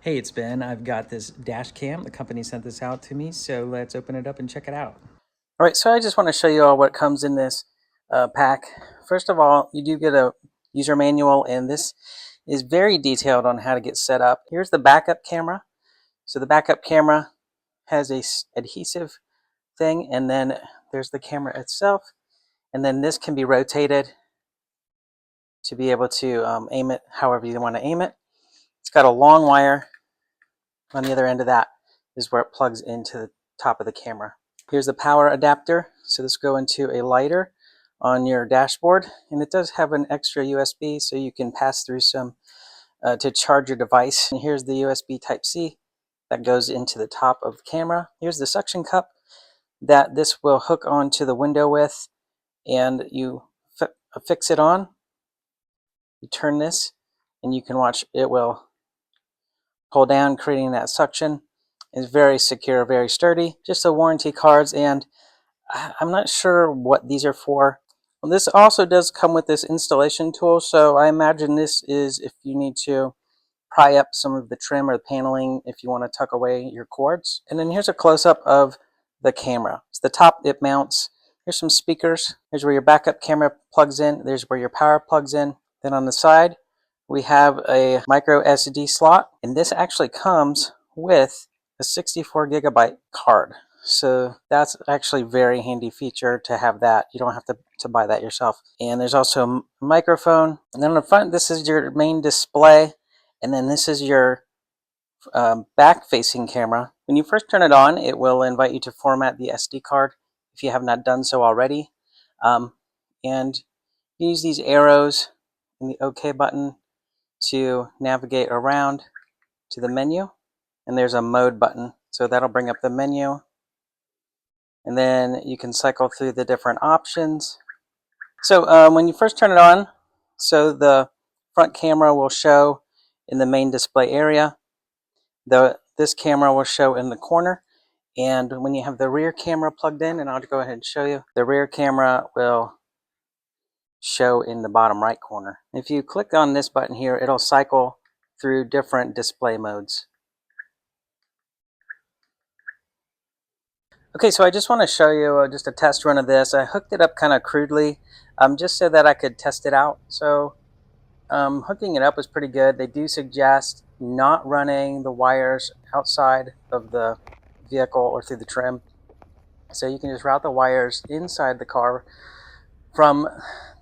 Hey, it's Ben. I've got this dash cam. The company sent this out to me, so let's open it up and check it out. All right, so I just want to show you all what comes in this pack. First of all, you do get a user manual, and this is very detailed on how to get set up. Here's the backup camera. So the backup camera has a adhesive thing, and then there's the camera itself, and then this can be rotated to be able to aim it however you want to aim it. It's got a long wire. On the other end of that is where it plugs into the top of the camera. Here's the power adapter. So this go into a lighter on your dashboard, and it does have an extra USB so you can pass through some to charge your device. And here's the USB Type-C that goes into the top of the camera. Here's the suction cup that this will hook onto the window with, and you fix it on. You turn this and you can watch it will pull down, creating that suction. Is very secure, very sturdy. Just the warranty cards, and I'm not sure what these are for. Well, this also does come with this installation tool, so I imagine this is if you need to pry up some of the trim or the paneling if you want to tuck away your cords. And then here's a close-up of the camera. It's the top it mounts. Here's some speakers. Here's where your backup camera plugs in. There's where your power plugs in. Then on the side, we have a micro SD slot, and this actually comes with a 64 gigabyte card. So that's actually a very handy feature to have that. You don't have to buy that yourself. And there's also a microphone. And then on the front, this is your main display. And then this is your back-facing camera. When you first turn it on, it will invite you to format the SD card if you have not done so already. And you use these arrows and the OK button to navigate around to the menu. And there's a mode button, so that'll bring up the menu. And then you can cycle through the different options. So when you first turn it on, so the front camera will show in the main display area. This camera will show in the corner. And when you have the rear camera plugged in, and I'll go ahead and show you, the rear camera will show in the bottom right corner. If you click on this button here, it'll cycle through different display modes. Okay, so I just want to show you just a test run of this. I hooked it up kind of crudely, just so that I could test it out. So hooking it up was pretty good. They do suggest not running the wires outside of the vehicle or through the trim. So you can just route the wires inside the car from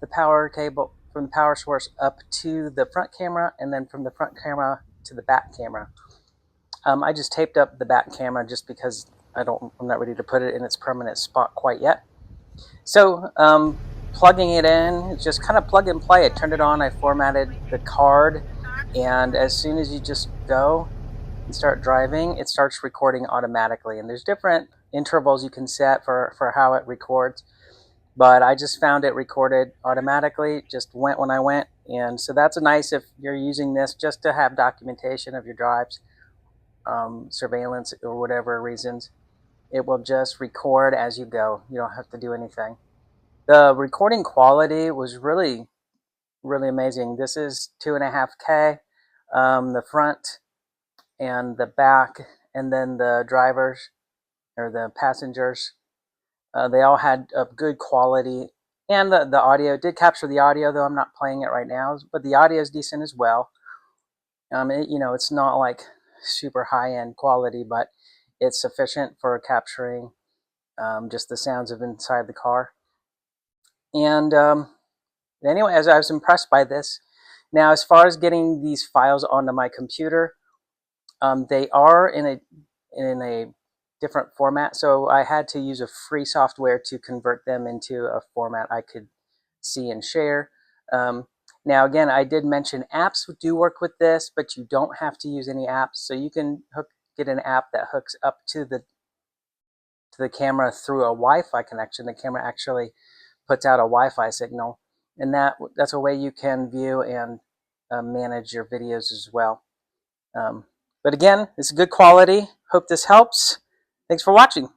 the power cable, from the power source up to the front camera, and then from the front camera to the back camera. I just taped up the back camera just because I'm not ready to put it in its permanent spot quite yet. So plugging it in, it's just kind of plug and play. I turned it on, I formatted the card, and as soon as you just go and start driving, it starts recording automatically. And there's different intervals you can set for how it records, but I just found it recorded automatically, just went when I went. And so that's nice if you're using this just to have documentation of your drives, surveillance or whatever reasons. It will just record as you go. You don't have to do anything. The recording quality was really, really amazing. This is 2.5K, the front and the back, and then the drivers or the passengers. They all had a good quality, and the audio did capture the audio, though I'm not playing it right now, but the audio is decent as well. It's not like super high-end quality, but it's sufficient for capturing just the sounds of inside the car. And anyway, as I was impressed by this. Now, as far as getting these files onto my computer, they are in a different format, so I had to use a free software to convert them into a format I could see and share. Now, again, I did mention apps do work with this, but you don't have to use any apps. So you can get an app that hooks up to the camera through a Wi-Fi connection. The camera actually puts out a Wi-Fi signal, and that's a way you can view and manage your videos as well. But again, it's good quality. Hope this helps. Thanks for watching.